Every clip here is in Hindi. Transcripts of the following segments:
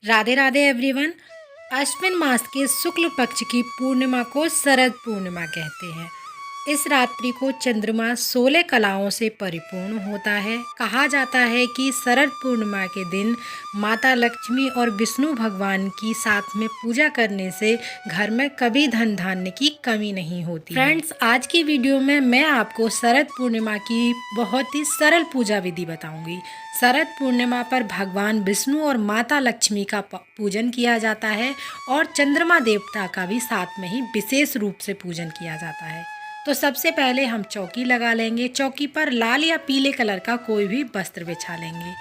राधे राधे एवरीवन। अश्विन मास के शुक्ल पक्ष की पूर्णिमा को शरद पूर्णिमा कहते हैं। इस रात्रि को चंद्रमा 16 कलाओं से परिपूर्ण होता है। कहा जाता है कि शरद पूर्णिमा के दिन माता लक्ष्मी और विष्णु भगवान की साथ में पूजा करने से घर में कभी धन धान्य की कमी नहीं होती। फ्रेंड्स, आज की वीडियो में मैं आपको शरद पूर्णिमा की बहुत ही सरल पूजा विधि बताऊंगी। शरद पूर्णिमा पर भगवान विष्णु और माता लक्ष्मी का पूजन किया जाता है और चंद्रमा देवता का भी साथ में ही विशेष रूप से पूजन किया जाता है। तो सबसे पहले हम चौकी लगा लेंगे। चौकी पर लाल या पीले कलर का कोई भी वस्त्र बिछा लेंगे।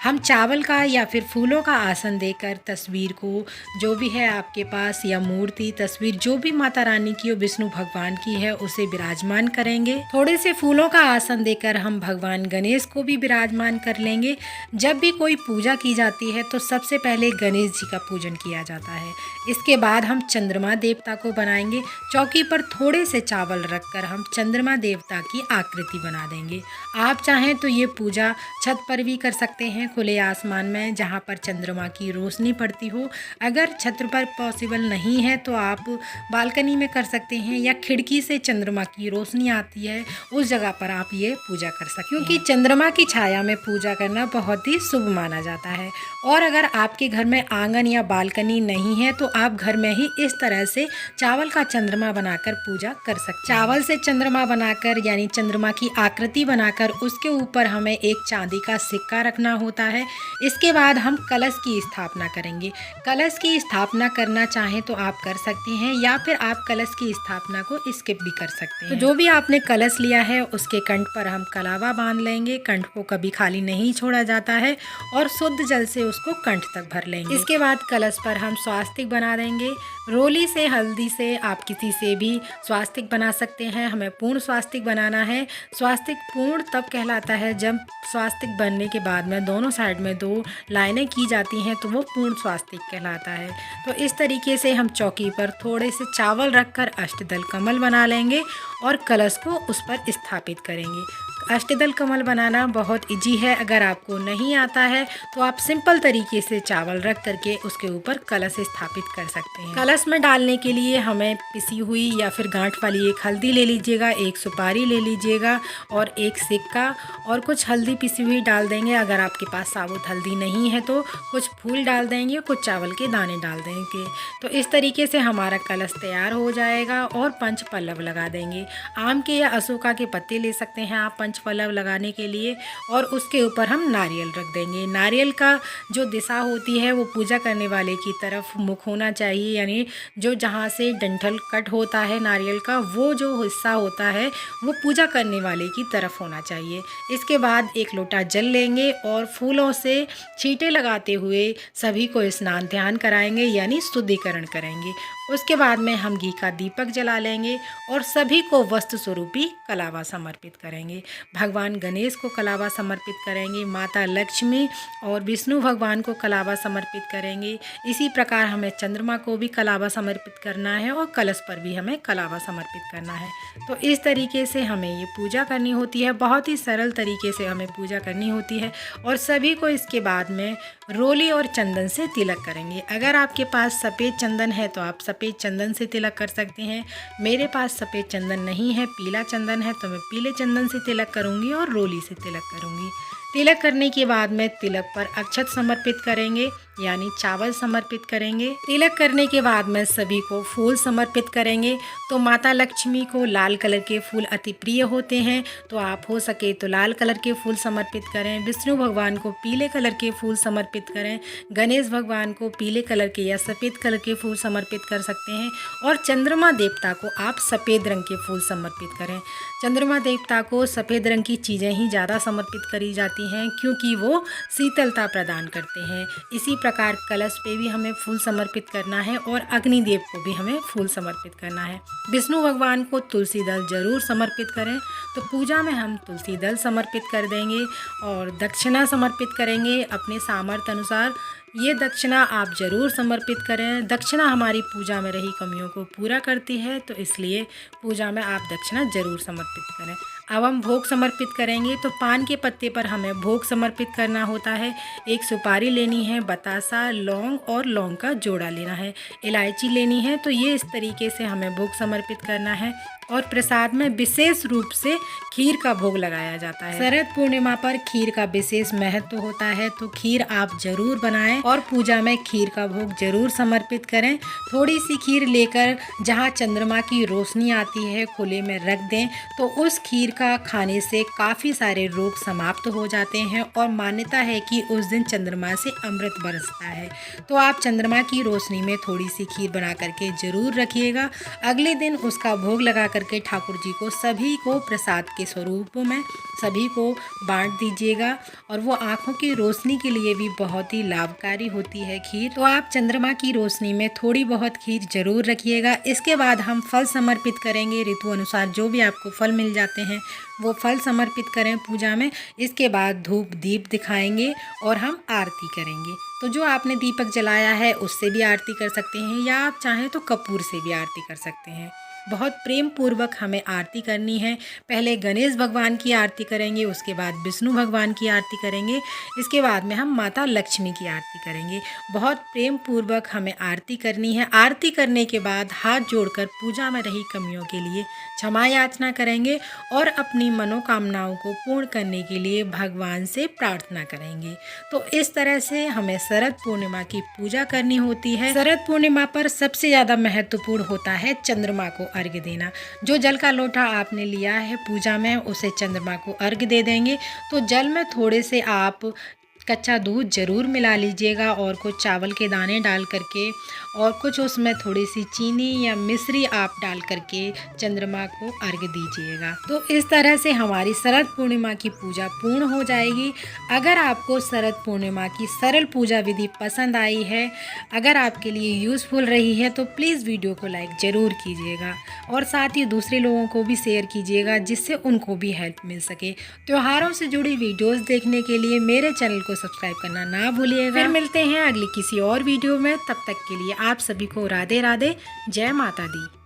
हम चावल का या फिर फूलों का आसन देकर तस्वीर को, जो भी है आपके पास, या मूर्ति तस्वीर जो भी माता रानी की और विष्णु भगवान की है, उसे विराजमान करेंगे। थोड़े से फूलों का आसन देकर हम भगवान गणेश को भी विराजमान कर लेंगे। जब भी कोई पूजा की जाती है तो सबसे पहले गणेश जी का पूजन किया जाता है। इसके बाद हम चंद्रमा देवता को बनाएंगे। चौकी पर थोड़े से चावल रखकर हम चंद्रमा देवता की आकृति बना देंगे। आप चाहें तो ये पूजा छत पर भी कर सकते हैं, खुले आसमान में, जहाँ पर चंद्रमा की रोशनी पड़ती हो। अगर छत पर पॉसिबल नहीं है तो आप बालकनी में कर सकते हैं, या खिड़की से चंद्रमा की रोशनी आती है उस जगह पर आप ये पूजा कर सकते हैं, क्योंकि चंद्रमा की छाया में पूजा करना बहुत ही शुभ माना जाता है। और अगर आपके घर में आंगन या बालकनी नहीं है तो आप घर में ही इस तरह से चावल का चंद्रमा बनाकर पूजा कर सकते हैं। चावल से चंद्रमा बनाकर, यानी चंद्रमा की आकृति बनाकर, उसके ऊपर हमें एक चांदी का सिक्का रखना होता है। इसके बाद हम कलश की स्थापना करेंगे। कलश की स्थापना करना चाहें तो आप कर सकते हैं, या फिर आप कलश की स्थापना को स्किप भी कर सकते हैं। तो जो भी आपने कलश लिया है उसके कंठ पर हम कलावा बांध लेंगे। कंठ को कभी खाली नहीं छोड़ा जाता है और शुद्ध जल से उसको कंठ तक भर लेंगे। इसके बाद कलश पर हम स्वास्तिक बना देंगे। रोली से, हल्दी से, आप किसी से भी स्वास्तिक बना सकते हैं। हमें पूर्ण स्वास्तिक बनाना है। स्वास्तिक पूर्ण तब कहलाता है जब स्वास्तिक बनने के बाद में दोनों साइड में 2 लाइनें की जाती हैं, तो वो पूर्ण स्वास्तिक कहलाता है। तो इस तरीके से हम चौकी पर थोड़े से चावल रखकर अष्टदल कमल बना लेंगे और कलश को उस पर स्थापित करेंगे। अष्टदल कमल बनाना बहुत इजी है। अगर आपको नहीं आता है तो आप सिंपल तरीके से चावल रख करके उसके ऊपर कलश स्थापित कर सकते हैं। कलश में डालने के लिए हमें पिसी हुई या फिर गांठ वाली एक हल्दी ले लीजिएगा, एक सुपारी ले लीजिएगा और एक सिक्का और कुछ हल्दी पिसी हुई डाल देंगे। अगर आपके पास साबुत हल्दी नहीं है तो कुछ फूल डाल देंगे, कुछ चावल के दाने डाल देंगे। तो इस तरीके से हमारा कलश तैयार हो जाएगा और पंच पल्लव लगा देंगे। आम के या अशोका के पत्ते ले सकते हैं आप पंच पल्लव लगाने के लिए, और उसके ऊपर हम नारियल रख देंगे। नारियल का जो दिशा होती है वो पूजा करने वाले की तरफ मुख होना चाहिए, यानी जो जहाँ से डंठल कट होता है नारियल का, वो जो हिस्सा होता है वो पूजा करने वाले की तरफ होना चाहिए। इसके बाद एक लोटा जल लेंगे और फूलों से छींटे लगाते हुए सभी को स्नान ध्यान कराएंगे, यानी शुद्धिकरण करेंगे। उसके बाद में हम घी का दीपक जला लेंगे और सभी को वस्तु स्वरूपी कलावा समर्पित करेंगे। भगवान गणेश को कलावा समर्पित करेंगे, माता लक्ष्मी और विष्णु भगवान को कलावा समर्पित करेंगे। इसी प्रकार हमें चंद्रमा को भी कलावा समर्पित करना है और कलश पर भी हमें कलावा समर्पित करना है। तो इस तरीके से हमें ये पूजा करनी होती है। बहुत ही सरल तरीके से हमें पूजा करनी होती है और सभी को इसके बाद में रोली और चंदन से तिलक करेंगे। अगर आपके पास सफ़ेद चंदन है तो आप सफ़ेद चंदन से तिलक कर सकते हैं। मेरे पास सफ़ेद चंदन नहीं है, पीला चंदन है, तो मैं पीले चंदन से तिलक करूंगी और रोली से तिलक करूंगी। तिलक करने के बाद में तिलक पर अक्षत समर्पित करेंगे, यानी चावल समर्पित करेंगे। तिलक करने के बाद में सभी को फूल समर्पित करेंगे। तो माता लक्ष्मी को लाल कलर के फूल अति प्रिय होते हैं, तो आप हो सके तो लाल कलर के फूल समर्पित करें। विष्णु भगवान को पीले कलर के फूल समर्पित करें। गणेश भगवान को पीले कलर के या सफ़ेद कलर के फूल समर्पित कर सकते हैं। और चंद्रमा देवता को आप सफ़ेद रंग के फूल समर्पित करें। चंद्रमा देवता को सफ़ेद रंग की चीज़ें ही ज़्यादा समर्पित करी जाती हैं, क्योंकि वो शीतलता प्रदान करते हैं। इसी प्रकार कलश पे भी हमें फूल समर्पित करना है और अग्निदेव को भी हमें फूल समर्पित करना है। विष्णु भगवान को तुलसी दल जरूर समर्पित करें। तो पूजा में हम तुलसी दल समर्पित कर देंगे और दक्षिणा समर्पित करेंगे अपने सामर्थ्य अनुसार। ये दक्षिणा आप जरूर समर्पित करें। दक्षिणा हमारी पूजा में रही कमियों को पूरा करती है, तो इसलिए पूजा में आप दक्षिणा जरूर समर्पित करें। अब हम भोग समर्पित करेंगे। तो पान के पत्ते पर हमें भोग समर्पित करना होता है। एक सुपारी लेनी है, बतासा, लौंग और लौंग का जोड़ा लेना है, इलायची लेनी है। तो ये इस तरीके से हमें भोग समर्पित करना है। और प्रसाद में विशेष रूप से खीर का भोग लगाया जाता है। शरद पूर्णिमा पर खीर का विशेष महत्व होता है, तो खीर आप जरूर बनाएं और पूजा में खीर का भोग जरूर समर्पित करें। थोड़ी सी खीर लेकर जहां चंद्रमा की रोशनी आती है खुले में रख दें, तो उस खीर का खाने से काफ़ी सारे रोग समाप्त हो जाते हैं और मान्यता है कि उस दिन चंद्रमा से अमृत बरसता है। तो आप चंद्रमा की रोशनी में थोड़ी सी खीर बना करके जरूर रखिएगा। अगले दिन उसका भोग लगा करके ठाकुर जी को सभी को प्रसाद के स्वरूप में सभी को बांट दीजिएगा। और वो आँखों की रोशनी के लिए भी बहुत ही लाभकारी होती है खीर। तो आप चंद्रमा की रोशनी में थोड़ी बहुत खीर जरूर रखिएगा। इसके बाद हम फल समर्पित करेंगे। ऋतु अनुसार जो भी आपको फल मिल जाते हैं वो फल समर्पित करें पूजा में। इसके बाद धूप दीप दिखाएंगे और हम आरती करेंगे। तो जो आपने दीपक जलाया है उससे भी आरती कर सकते हैं, या आप चाहें तो कपूर से भी आरती कर सकते हैं। बहुत प्रेम पूर्वक हमें आरती करनी है। पहले गणेश भगवान की आरती करेंगे, उसके बाद विष्णु भगवान की आरती करेंगे, इसके बाद में हम माता लक्ष्मी की आरती करेंगे। बहुत प्रेम पूर्वक हमें आरती करनी है। आरती करने के बाद हाथ जोड़कर पूजा में रही कमियों के लिए क्षमा याचना करेंगे और अपनी मनोकामनाओं को पूर्ण करने के लिए भगवान से प्रार्थना करेंगे। तो इस तरह से हमें शरद पूर्णिमा की पूजा करनी होती है। शरद पूर्णिमा पर सबसे ज़्यादा महत्वपूर्ण होता है चंद्रमा को अर्घ्य देना। जो जल का लोटा आपने लिया है पूजा में उसे चंद्रमा को अर्घ्य दे देंगे। तो जल में थोड़े से आप कच्चा दूध जरूर मिला लीजिएगा और कुछ चावल के दाने डाल करके और कुछ उसमें थोड़ी सी चीनी या मिश्री आप डाल करके चंद्रमा को अर्घ्य दीजिएगा। तो इस तरह से हमारी शरद पूर्णिमा की पूजा पूर्ण हो जाएगी। अगर आपको शरद पूर्णिमा की सरल पूजा विधि पसंद आई है, अगर आपके लिए यूज़फुल रही है, तो प्लीज़ वीडियो को लाइक ज़रूर कीजिएगा और साथ ही दूसरे लोगों को भी शेयर कीजिएगा जिससे उनको भी हेल्प मिल सके। त्योहारों से जुड़ी वीडियोज़ देखने के लिए मेरे चैनल को सब्सक्राइब करना ना भूलिएगा। फिर मिलते हैं अगली किसी और वीडियो में। तब तक के लिए आप सभी को राधे राधे, जय माता दी।